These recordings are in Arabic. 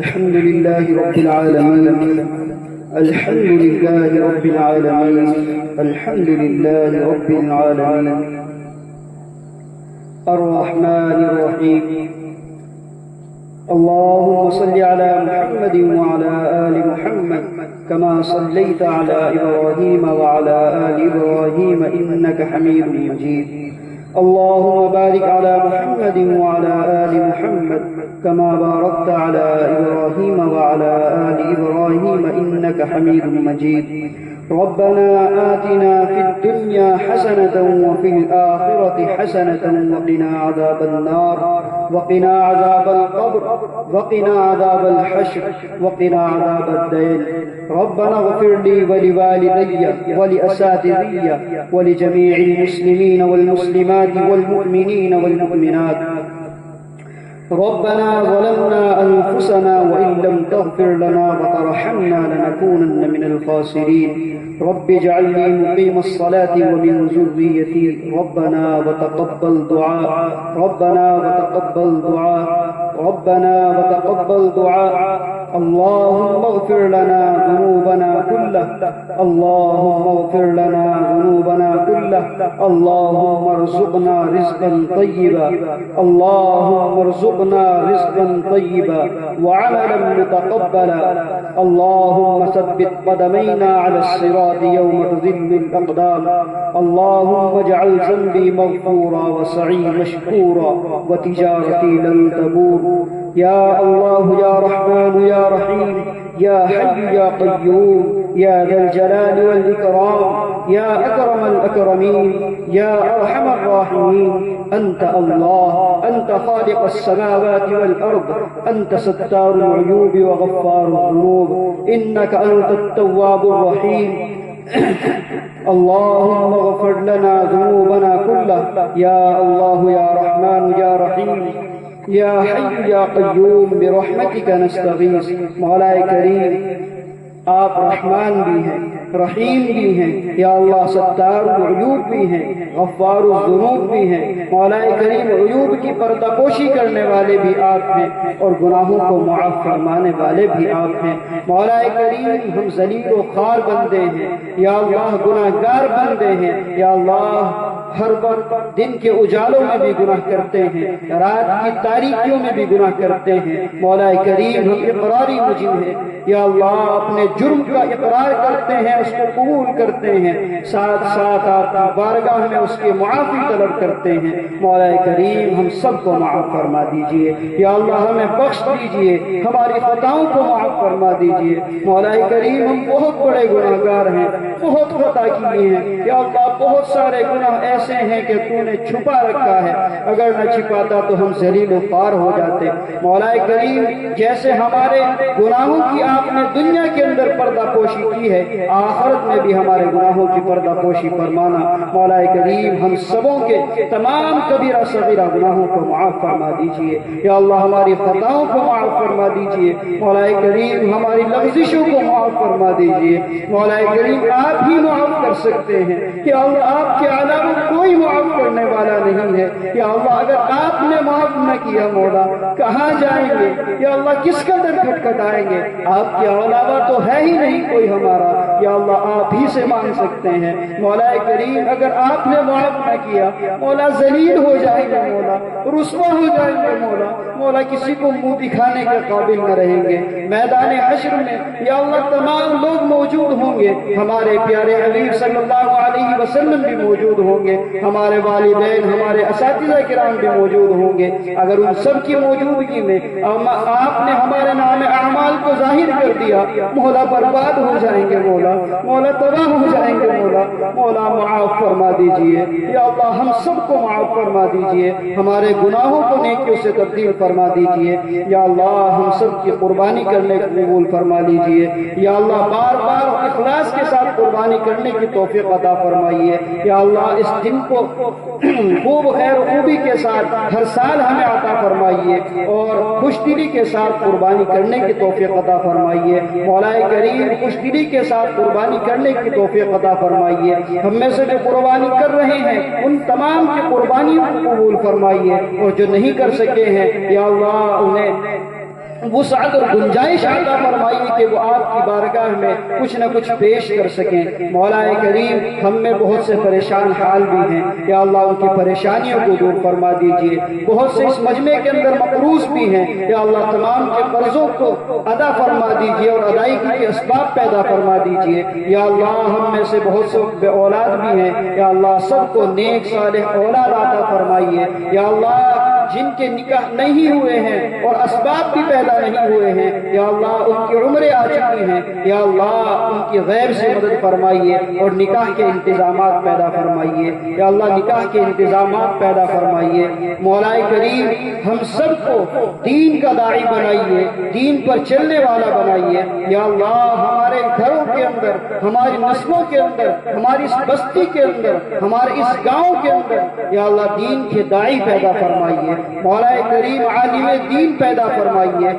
الحمد لله رب العالمين الحمد لله رب العالمين الحمد لله رب العالمين الرحمن الرحيم. اللهم صل على محمد وعلى آل محمد كما صليت على إبراهيم وعلى آل إبراهيم إنك حميد مجيد. اللهم بارك على محمد وعلى آل محمد كما باركت على إبراهيم وعلى آل إبراهيم إنك حميد مجيد. ربنا آتنا في الدنيا حسنة وفي الآخرة حسنة وقنا عذاب النار وقنا عذاب القبر وقنا عذاب الحشر وقنا عذاب الدين. ربنا اغفر لي ولوالدي ولأساتذتي ولجميع المسلمين والمسلمات والمؤمنين والمؤمنات. ربنا ظلمنا أنفسنا وإن لم تغفر لنا وترحمنا لنكونن من الخاسرين. رب اجعلني مقيم الصلاة ومن ذريتي ربنا وتقبل دعاء ربنا وتقبل دعاء ربنا وتقبل دعاء. اللهم اغفر لنا ذنوبنا كله اللهم اغفر لنا ذنوبنا كله. اللهم ارزقنا رزقا طيبا اللهم ارزقنا رزقا طيبا وعملا متقبلا. اللهم ثبت قدمينا على الصراط يوم تذل الأقدام. اللهم اجعل ذنبي مغفورا وسعي مشكورا وتجارتي لن تبور. يا الله يا رحمن يا رحيم يا حي يا قيوم يا ذا الجلال والإكرام يا أكرم الأكرمين يا أرحم الراحمين. أنت الله أنت خالق السماوات والأرض أنت ستار العيوب وغفار الذنوب إنك أنت التواب الرحيم. اللهم اغفر لنا ذنوبنا كلها. يا الله يا رحمن يا رحيم يا حي يا قیوم برحمتک نستغیث. مولا کریم آپ رحمان بھی ہیں رحیم بھی ہیں. یا اللہ ستار العیوب بھی ہیں غفار الذنوب بھی ہیں. مولا کریم عیوب کی پردہ پوشی کرنے والے بھی آپ ہیں اور گناہوں کو معاف فرمانے والے بھی آپ ہیں. مولا کریم ہم ذلیل و خوار بندے ہیں. یا اللہ گناہگار بندے ہیں. یا اللہ ہر وقت دن کے اجالوں میں بھی گناہ کرتے ہیں رات کی تاریکیوں میں بھی گناہ کرتے ہیں. مولا کریم ہم اقراری مجرم ہیں. یا اللہ اپنے جرم کا اقرار کرتے ہیں اس کو قبول کرتے ہیں ساتھ ساتھ آپ کی بارگاہ میں اس کی معافی طلب کرتے ہیں. مولا کریم ہم سب کو معاف فرما دیجئے. یا اللہ ہمیں بخش دیجئے ہماری خطاؤں کو معاف فرما دیجئے. مولا کریم ہم بہت بڑے گناہگار ہیں بہت خطا کیے ہیں. یا اللہ بہت سارے گناہ ایسے ہیں کہ تو نے چھپا رکھا ہے. اگر نہ چھپاتا تو ہم ذلیل و خوار ہو جاتے. مولا کریم جیسے ہمارے گناہوں کی آپ نے دنیا کے اندر پردہ پوشی کی ہے آخرت میں بھی ہمارے گناہوں کی پردہ پوشی فرمانا. مولا کریم ہم سبوں کے تمام کبیرہ صغیرہ گناہوں کو معاف فرما دیجئے. یا اللہ ہماری خطاؤں کو معاف فرما دیجئے. مولا کریم ہماری لغزشوں کو معاف فرما دیجئے. مولا کریم آپ ہی معاف کر سکتے ہیں. یا اللہ آپ کے علاوہ کوئی معاف کرنے والا نہیں ہے. یا اللہ اگر آپ نے معاف نہ کیا مولا کہاں جائیں گے. یا اللہ کس کا در کھٹکھٹائیں گے. آپ کے علاوہ تو ہے ہی نہیں کوئی ہمارا. یا اللہ آپ ہی سے مانگ سکتے ہیں. مولا کریم اگر آپ نے معاف نہ کیا مولا ذلیل ہو جائیں گے مولا رسوا ہو جائیں گے مولا. مولا کسی کو منہ دکھانے کے قابل نہ رہیں گے. میدان حشر میں یا اللہ تمام لوگ موجود ہوں گے. ہمارے پیارے حبیب صلی اللہ علیہ وسلم بھی موجود ہوں گے. ہمارے والدین ہمارے اساتذہ کرام بھی موجود ہوں گے. اگر ان سب کی موجودگی میں آپ نے ہمارے نام اعمال کو ظاہر کر دیا مولا برباد ہو جائیں گے مولا مولا تباہ ہو جائیں گے مولا. مولا معاف فرما دیجئے. یا اللہ ہم سب کو معاف فرما دیجئے. ہمارے گناہوں کو نیکیوں سے تبدیل فرما دیجئے. یا اللہ ہم سب کی قربانی کرنے کو قبول فرما لیجئے. یا اللہ بار بار اخلاص کے ساتھ قربانی کرنے کی توفیق عطا فرمائیے. یا اللہ اس دن کو خوب خیر و خوبی کے ساتھ ہر سال ہمیں عطا فرمائیے اور خوش دلی کے ساتھ قربانی کرنے کی توفیق عطا فرمائیے. مولا کریم خوش دلی کے ساتھ قربانی کرنے کی توفیق عطا فرمائیے. ہم میں سے جو قربانی کر رہے ہیں ان تمام کی قربانیوں کو قبول فرمائیے اور جو نہیں کر سکے ہیں یا اللہ انہیں وسعت اور گنجائش عطا فرمائیے کہ وہ آپ کی بارگاہ میں کچھ نہ کچھ پیش کر سکیں۔ مولا کریم ہم میں بہت سے پریشان حال بھی ہیں، یا اللہ ان کی پریشانیوں کو دور فرما دیجئے۔ بہت سے اس مجمع کے اندر مقروض بھی ہیں، یا اللہ تمام کے قرضوں کو ادا فرما دیجئے اور ادائیگی کے اسباب پیدا فرما دیجئے۔ یا اللہ ہم میں سے بہت سے بے اولاد بھی ہیں، یا اللہ سب کو نیک صالح اولاد عطا فرمائیے۔ یا اللہ جن کے نکاح نہیں ہوئے ہیں اور اسباب بھی پیدا نہیں ہوئے ہیں، یا اللہ ان کی عمریں آ چکی ہیں، یا اللہ ان کی غیب سے مدد فرمائیے اور نکاح کے انتظامات پیدا فرمائیے۔ یا اللہ نکاح کے انتظامات پیدا فرمائیے۔ مولا کریم ہم سب کو دین کا داعی بنائیے، دین پر چلنے والا بنائیے۔ یا اللہ ہمارے گھروں کے اندر، ہماری نسلوں کے اندر، ہماری اس بستی کے اندر، ہمارے اس گاؤں کے اندر یا اللہ دین کے داعی پیدا فرمائیے۔ مولا کریم عالم دین پیدا فرمائیے،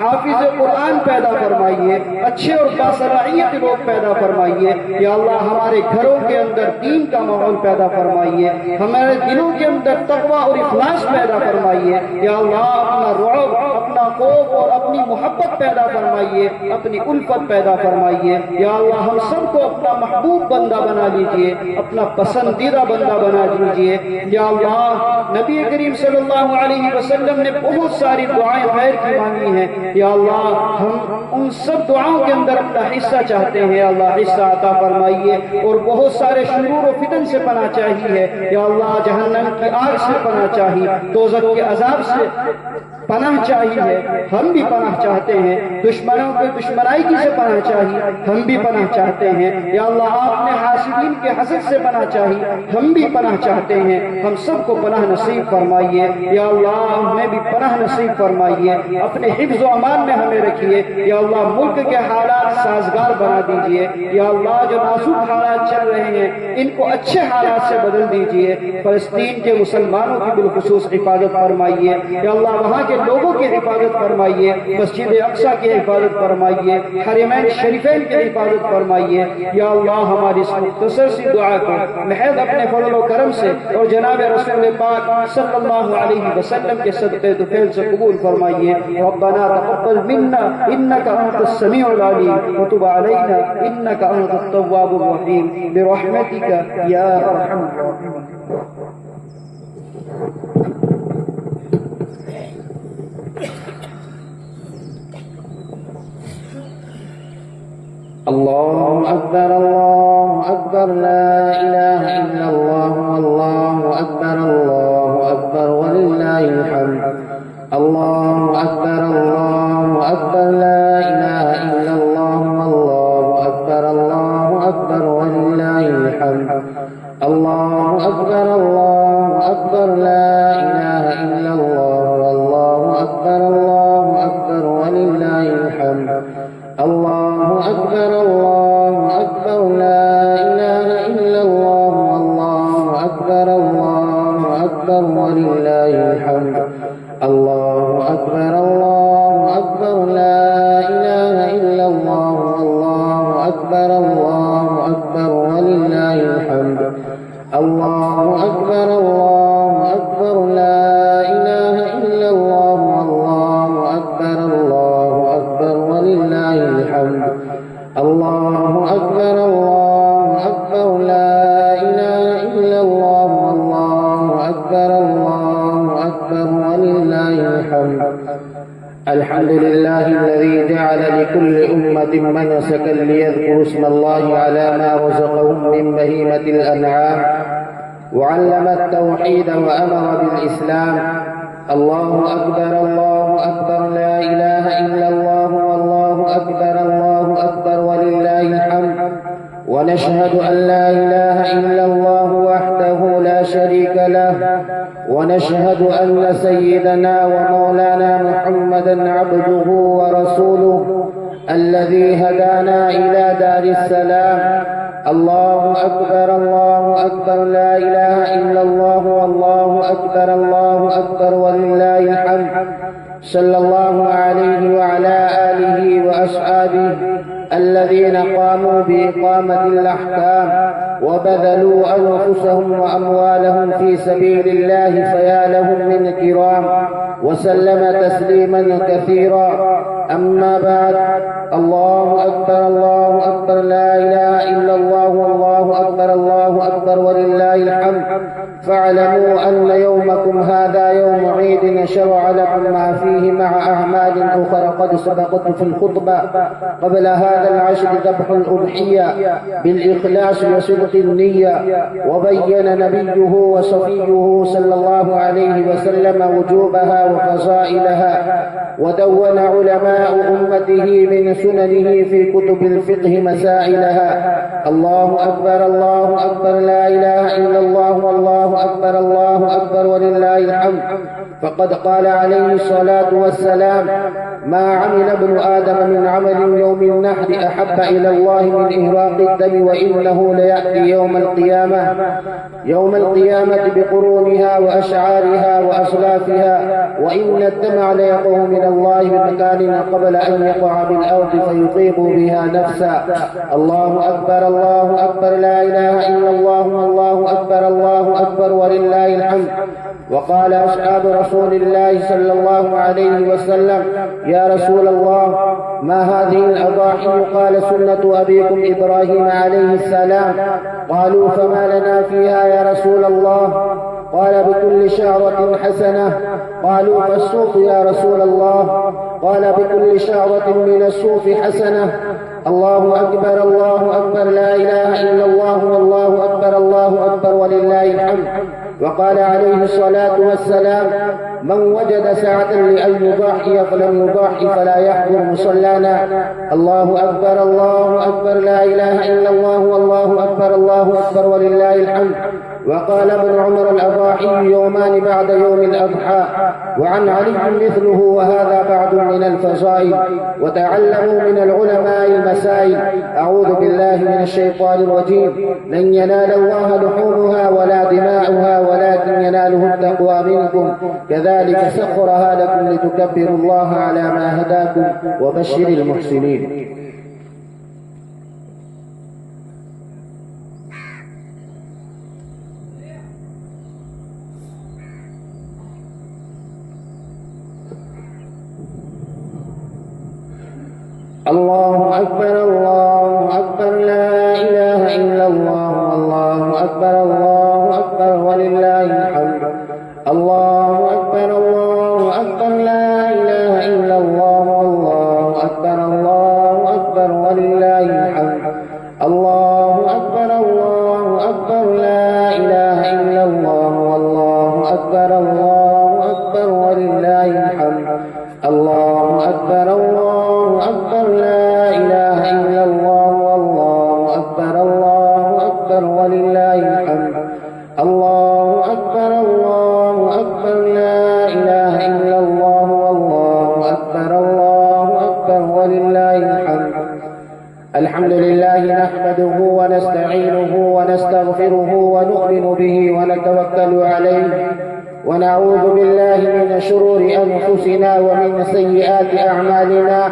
حافظ قرآن پیدا فرمائیے، اچھے اور باصلاحیت لوگ پیدا فرمائیے۔ یا اللہ ہمارے گھروں کے اندر دین کا ماحول پیدا فرمائیے، ہمارے دلوں کے اندر تقوی اور اخلاص پیدا فرمائیے۔ یا اللہ اپنا رعب، اپنا خوف اور اپنی محبت پیدا فرمائیے، اپنی الفت پیدا فرمائیے۔ یا اللہ ہم سب کو اپنا محبوب بندہ بنا لیجئے، اپنا پسندیدہ بندہ بنا دیجئے۔ یا اللہ نبی کریم صلی اللہ علیہ وسلم نے بہت ساری دعائیں خیر کی مانگی ہیں، یا اللہ ہم ان سب دعاؤں کے اندر اپنا حصہ چاہتے ہیں۔ یا اللہ حصہ عطا فرمائیے، اور بہت سارے شرور و فتن سے پناہ چاہیے۔ یا اللہ جہنم کی آگ سے پناہ چاہیے، دوزخ کے عذاب سے پناہ چاہیے، ہم بھی پناہ چاہتے ہیں۔ دشمنوں کے دشمنائی کی سے پناہ چاہیے، ہم بھی پناہ چاہتے ہیں۔ یا اللہ آپ نے حاسدین کے حسد سے پناہ چاہیے، ہم بھی پناہ چاہتے ہیں۔ ہم سب کو پناہ نصیب فرمائیے۔ یا اللہ ہمیں بھی پناہ نصیب فرمائیے، اپنے حفظ و امان میں ہمیں رکھیے۔ یا اللہ ملک کے حالات سازگار بنا دیجئے۔ یا اللہ جو نازک حالات چل رہے ہیں ان کو اچھے حالات سے بدل دیجئے۔ فلسطین کے مسلمانوں کی بالخصوص حفاظت فرمائیے۔ یا اللہ وہاں کے لوگوں کی حفاظت فرمائیے، مسجد اقصیٰ کی حفاظت فرمائیے، حرمین شریفین کی حفاظت فرمائیے۔ یا اللہ ہماری اس مختصر سی دعا کو محض اپنے فضل و کرم سے اور جناب رسول پاک صلی اللہ علیہ وسلم کے صدقے طفیل سے قبول فرمائیے۔ ربنا تقبل منا انك انت السميع العليم وتب علينا انك انت التواب الرحيم برحمتك يا ارحم الراحمين۔ الله أكبر الله أكبر لا إله إلا الله والله أكبر الله أكبر ولله الحمد۔ الله أكبر الله أكبر لا إله إلا الله والله أكبر الله أكبر ولله الحمد۔ الله أكبر الله أكبر لا إله إلا الله والله أكبر الله أكبر ولله الحمد۔ الله أكبر الله أكبر لا إله إلا الله والله أكبر الله أكبر ولله الحمد۔ الله أكبر الله أكبر لا إله إلا الله والله أكبر الله أكبر ولله الحمد۔ الله أكبر الله أكبر لا إله إلا الله والله أكبر الله أكبر ولله الحمد۔ الله أكبر الله أكبر لا إله إلا الله والله أكبر الله أكبر ولله الحمد۔ الحمد لله الذي جعل لكل أمة منسكا ليذكروا اسم الله على ما رزقهم من بهيمة الأنعام، وعلم التوحيد وأمر بالإسلام۔ الله أكبر الله أكبر لا إله إلا الله والله أكبر الله أكبر ولله الحمد۔ ونشهد أن لا إله إلا الله وحده لا شريك له، ونشهد أن سيدنا ومولانا محمدا عبده ورسوله الذي هدانا إلى دار السلام۔ الله أكبر الله أكبر لا إله إلا الله والله أكبر الله أكبر ولله الحمد۔ صلى الله عليه وعلى آله وأصحابه الذين الذين قاموا بإقامة الأحكام وبذلوا أنفسهم وأموالهم في سبيل الله فيا لهم من كرام، وسلم تسليما كثيرا. أما بعد، الله أكبر الله أكبر، لا إله إلا الله والله أكبر الله أكبر ولله الحمد. فاعلموا أن يومكم هذا يوم عيد شرع لكم ما فيه مع أعمال أخرى قد سبقت في الخطبة. قبل هذا العشر ذبح الأضحية بالإخلاص وصدق النية، وبين نبيه وصفيه صلى الله عليه وسلم وجوبها وفضائلها، ودون علماء أمته من سننه في كتب الفقه مسائلها. الله أكبر الله أكبر، لا إله إلا الله والله أكبر الله أكبر ولله الحمد. فقد قال عليه الصلاة والسلام: ما عمل ابن آدم من عمل يوم النحر أحب إلى الله من إهراق الدم، وإنه ليأتي يوم القيامة بقرونها وأشعارها وأصلافها، وإن الدمع ليقع من الله بمكان قبل أن يقع بالأرض فيطيب بها نفسا. الله أكبر الله أكبر، لا إله إلا الله والله أكبر الله أكبر ولله الحمد. وقال أصحاب رسول الله صلى الله عليه وسلم: يا رسول الله، ما هذه الأضاحي؟ قال: سنة أبيكم إبراهيم عليه السلام. قالوا: فما لنا فيها يا رسول الله؟ قال: بكل شعرة حسنة. قالوا: فالصوف يا رسول الله؟ قال: بكل شعرة من الصوف حسنة. الله أكبر الله أكبر، لا إله إلا الله والله أكبر الله أكبر ولله الحمد. وقال عليه الصلاة والسلام: من وجد سعة لأن يضحي فلم يضحي فلا يحضر مصلانا. الله أكبر الله أكبر، لا إله إلا الله والله أكبر الله أكبر ولله الحمد. وقال ابن عمر: الأضاحي يومان بعد يوم الأضحى. وعن علي مثله، وهذا بعد من الفضائل. وتعلموا من العلماء المسائل. أعوذ بالله من الشيطان الرجيم. لن ينال الله لحومها ولا دماؤها ولكن يناله التقوى منكم، كذلك سخرها لكم لتكبروا الله على ما هداكم، وبشر المحسنين. الله أكبر الله أكبر، لا إله إلا الله والله أكبر الله أكبر ولله الحمد. الله أكبر الله أكبر، لا إله إلا الله والله أكبر الله أكبر ولله الحمد. الله أكبر الله أكبر، لا إله إلا الله والله أكبر الله أكبر ولله الحمد. الله أكبر الله أكبر، لا إله إلا الله والله أكبر الله أكبر ولله الحمد. الله أكبر الله أكبر، لا إله إلا الله والله أكبر الله أكبر ولله الحمد. الحمد لله نحمده ونستعينه ونستغفره ونؤمن به ونتوكل عليه، ونعوذ بالله من شرور أنفسنا ومن سيئات أعمالنا.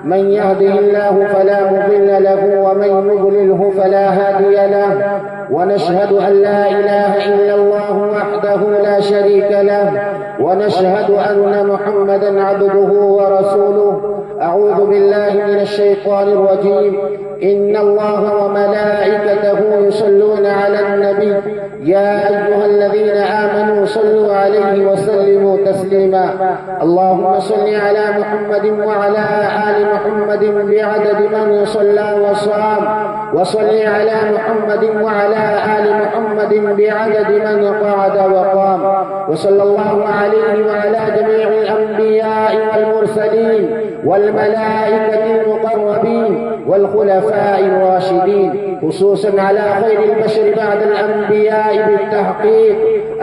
من يهده الله فلا مضل له، ومن يضلله فلا هادي له. ونشهد أن لا إله إلا الله وحده لا شريك له، ونشهد أن محمدا عبده ورسوله. أعوذ بالله من الشيطان الرجيم. إن الله وملائكته يصلون على النبي، يا أيها الذين آمنوا صلوا عليه وسلموا تسليما. اللهم صل على محمد وعلى آل محمد بعدد من صلى وصام، وصل على محمد وعلى آل محمد بعدد من قعد وقام. وصلى الله عليه وعلى جميع الأنبياء والمرسلين والملائكة المقربين والخلفاء الراشدين، خصوصا على خير البشر بعد الأنبياء بالتحقيق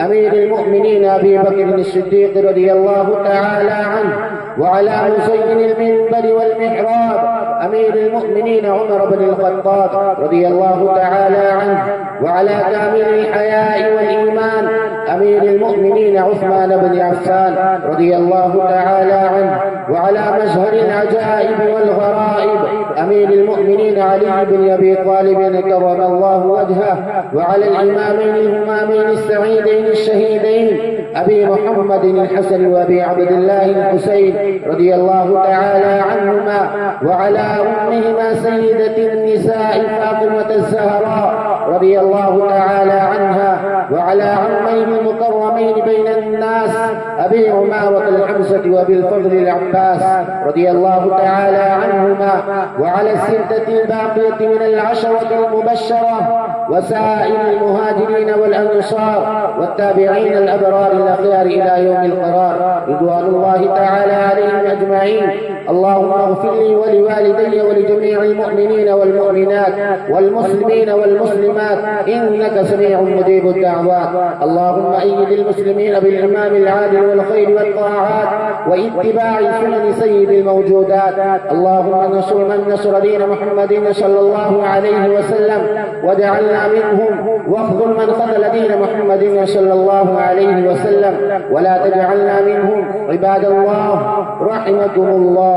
أمير المؤمنين أبي بكر الصديق رضي الله تعالى عنه، وعلى مزين المنبر والمحراب أمير المؤمنين عمر بن الخطاب رضي الله تعالى عنه، وعلى كامل الحياء والإيمان أمير المؤمنين عثمان بن عفان رضي الله تعالى عنه، وعلى مزهر العجائب والغرائب أمير المؤمنين علي بن أبي طالب كرم الله وجهه، وعلى الإمامين الهمامين السعيدين الشهيدين أبي محمد الحسن وأبي عبد الله الحسين رضي الله تعالى عنهما، وعلى أمهما سيدة النساء فاطمة الزهراء رضي الله تعالى عنها، وعلى عمين المكرمين بين الناس أبي عمارة الحمزة وأبي الفضل العباس رضي الله تعالى عنهما، وعلى الستة الباقية من العشرة المبشرة وسائر المهاجرين والأنصار والتابعين الأبرار الأخيار إلى يوم القرار رضوان الله تعالى عليهم أجمعين. اللهم اغفر لي ولوالدي ولجميع المؤمنين والمؤمنات والمسلمين والمسلمات إنك سميع مجيب الدعوات. اللهم أيد المسلمين بالإمام العادل والخير والطاعات واتباع سنن سيد الموجودات. اللهم انصر من نصر دين محمد صلى الله عليه وسلم واجعلنا منهم، واخذل من خذل دين محمد صلى الله عليه وسلم ولا تجعلنا منهم. عباد الله رحمكم الله،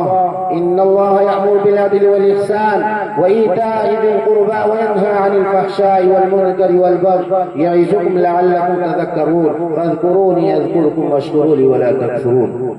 إن الله يأمر بالعدل والإحسان وإيتاء ذي القربى وينهى عن الفحشاء والمنكر والبغي يعظكم لعلكم تذكرون. فاذكروني أذكركم واشكروا لي ولا تكفرون.